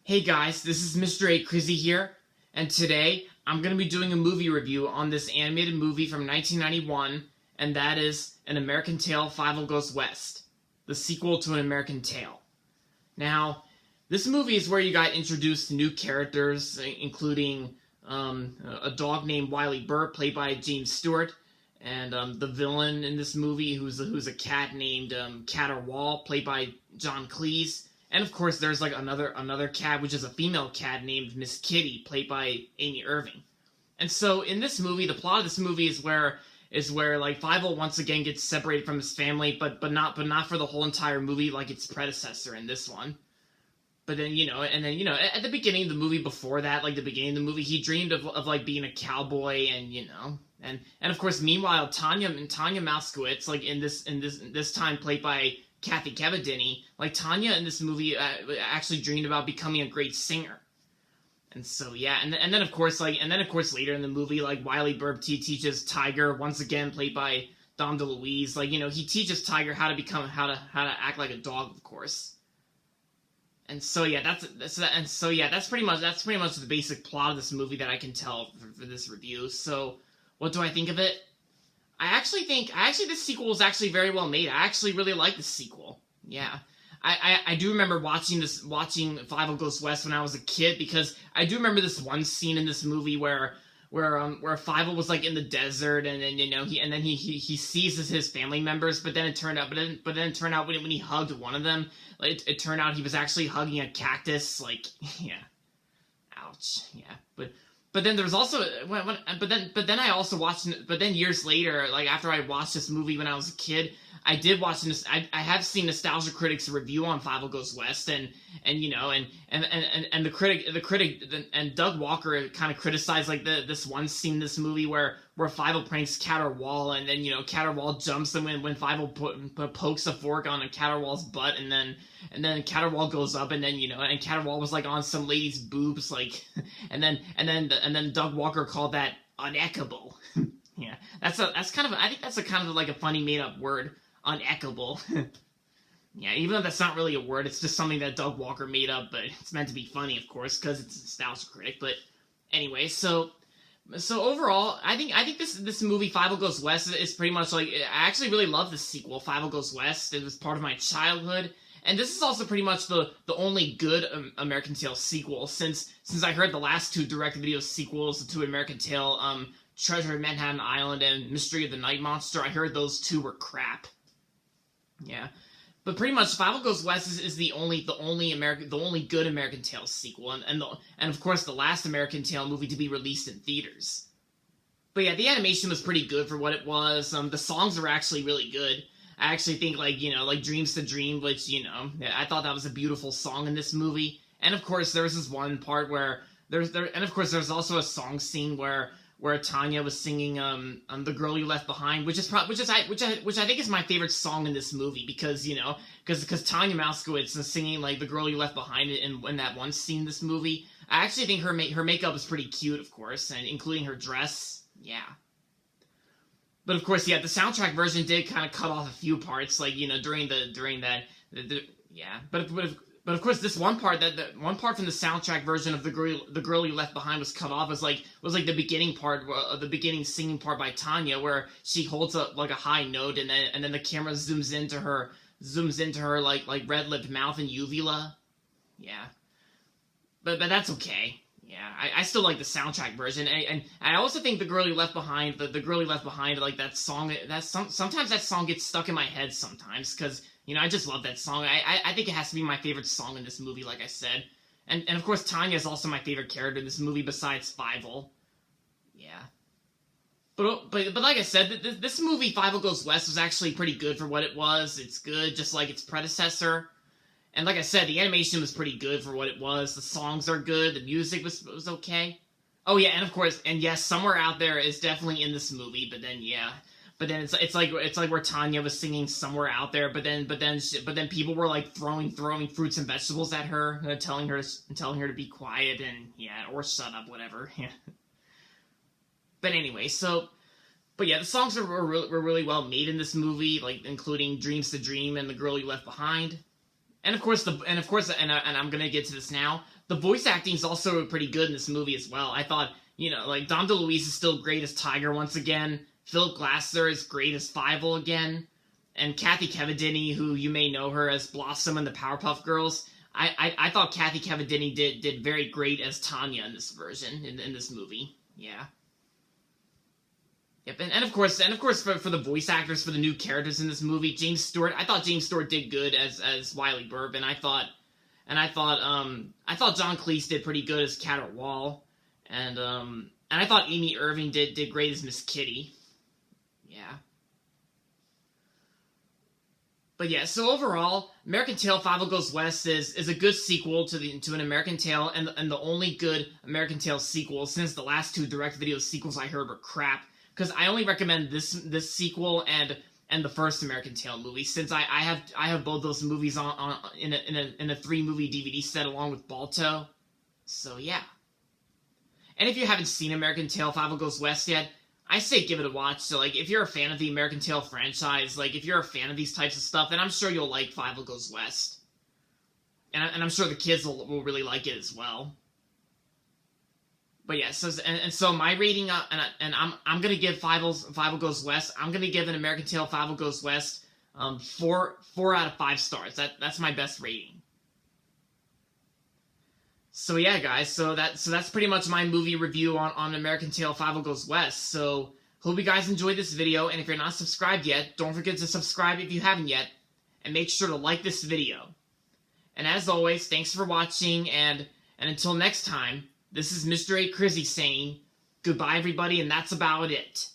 Hey guys, this is Mr. A Crizzy here, and today I'm going to be doing a movie review on this animated movie from 1991, and that is An American Tail, Fievel Goes West, the sequel to An American Tail. Now, this movie is where you got introduced to new characters, including a dog named Wiley Burr, played by James Stewart, and the villain in this movie, who's a cat named Caterwaul, played by John Cleese. And of course, there's like another cat, which is a female cat named Miss Kitty, played by Amy Irving. And so in this movie, the plot of this movie is where like Fievel once again gets separated from his family, but not for the whole entire movie like its predecessor in this one. But then at the beginning of the movie, before that, like the beginning of the movie, he dreamed of like being a cowboy, and of course, meanwhile, Tanya Malskowitz, like in this time played by Kathy Cavadini, like Tanya in this movie actually dreamed about becoming a great singer. And so yeah, and then of course later in the movie, like Wiley Burr teaches Tiger, once again played by Dom DeLuise, like he teaches Tiger how to act like a dog, of course. And so yeah, that's pretty much the basic plot of this movie that I can tell for this review. So what do I think of it? I actually think this sequel is actually very well made. I actually really like this sequel. Yeah. I do remember watching Fievel Goes West when I was a kid, because I do remember this one scene in this movie where Fievel was like in the desert, and then he sees his family members, but then it turned out when he hugged one of them, like it turned out he was actually hugging a cactus. Like, yeah, ouch, yeah, But then there's also but then years later, like after I watched this movie when I was a kid, I did watch this. I have seen Nostalgia Critic's review on Fievel Goes West, and the critic and Doug Walker kind of criticized like this one scene in this movie where Fievel pranks Caterwaul, and then Caterwaul jumps, and when Fievel pokes a fork on Caterwaul's butt, and then Caterwaul goes up, and then and Caterwaul was like on some lady's boobs, like, and then Doug Walker called that uneckable. Yeah, I think that's a kind of like a funny made up word, uneckable. Yeah, even though that's not really a word, it's just something that Doug Walker made up, but it's meant to be funny, of course, because it's a Nostalgia Critic. But anyway, so overall, I think this movie Fievel Goes West is pretty much like, I actually really love this sequel, Fievel Goes West. It was part of my childhood, and this is also pretty much the only good American Tail sequel, since I heard the last two direct-to-video sequels to American Tail, Treasure of Manhattan Island and Mystery of the Night Monster, I heard those two were crap. Yeah. But pretty much, Fievel Goes West is the only good American Tail sequel, and of course the last American Tail movie to be released in theaters. But yeah, the animation was pretty good for what it was. The songs were actually really good. I actually think like Dreams to Dream, which I thought that was a beautiful song in this movie. And of course there was this one part where there's also a song scene where Tanya was singing The Girl You Left Behind, which I think is my favorite song in this movie, because Tanya Malskowitz is singing like The Girl You Left Behind in that one scene in this movie. I actually think her makeup is pretty cute, of course, and including her dress. Yeah. But of course, yeah, the soundtrack version did kind of cut off a few parts, like during that yeah. But of course, this one part one part from the soundtrack version of the girl You Left Behind was cut off, was like the beginning part, the beginning singing part by Tanya, where she holds up like a high note, and then the camera zooms into her like red-lipped mouth and uvula. Yeah, but that's okay. Yeah, I still like the soundtrack version, and I also think the Girl You Left Behind, the Girl You Left Behind, like that song. Sometimes that song gets stuck in my head sometimes, because I just love that song. I think it has to be my favorite song in this movie, like I said, and of course Tanya is also my favorite character in this movie besides Fievel. Yeah, but like I said, this movie Fievel Goes West was actually pretty good for what it was. It's good, just like its predecessor. And like I said, the animation was pretty good for what it was. The songs are good. The music was okay. Oh yeah, and of course, and yes, Somewhere Out There is definitely in this movie. But then it's like where Tanya was singing Somewhere Out There. But then people were like throwing fruits and vegetables at her, telling her to be quiet and or shut up, whatever. Yeah. But anyway, but yeah, the songs were really well made in this movie, like including Dreams to Dream and The Girl You Left Behind. And of course, and I'm gonna get to this now. The voice acting is also pretty good in this movie as well. I thought, like Dom DeLuise is still great as Tiger once again. Philip Glasser is great as Fievel again, and Kathy Cavadini, who you may know her as Blossom in the Powerpuff Girls. I thought Kathy Cavadini did very great as Tanya in this version in this movie. Yeah. Yep, and of course for the voice actors for the new characters in this movie, James Stewart. I thought James Stewart did good as Wiley Bourbon. I thought John Cleese did pretty good as Cat Wall, and I thought Amy Irving did great as Miss Kitty. Yeah. But yeah, so overall, American Tail: Fievel Goes West is a good sequel to an American Tail, and the only good American Tail sequel, since the last two direct-to-video sequels I heard were crap. Because I only recommend this sequel and the first American Tail movie, since I have both those movies on in a 3-movie DVD set along with Balto. So yeah. And if you haven't seen American Tail: Fievel Goes West yet, I say give it a watch. So like, if you're a fan of the American Tail franchise, like if you're a fan of these types of stuff, then I'm sure you'll like Fievel Goes West. And I'm sure the kids will really like it as well. But yeah, so my rating, and I'm gonna give Fievel Goes West. I'm gonna give an American Tail: Fievel Goes West 4 out of 5 stars. That's my best rating. So yeah, guys. So that's pretty much my movie review on American Tail: Fievel Goes West. So hope you guys enjoyed this video, and if you're not subscribed yet, don't forget to subscribe if you haven't yet, and make sure to like this video. And as always, thanks for watching, and until next time. This is Mr. A. Crizzy saying, goodbye everybody, and that's about it.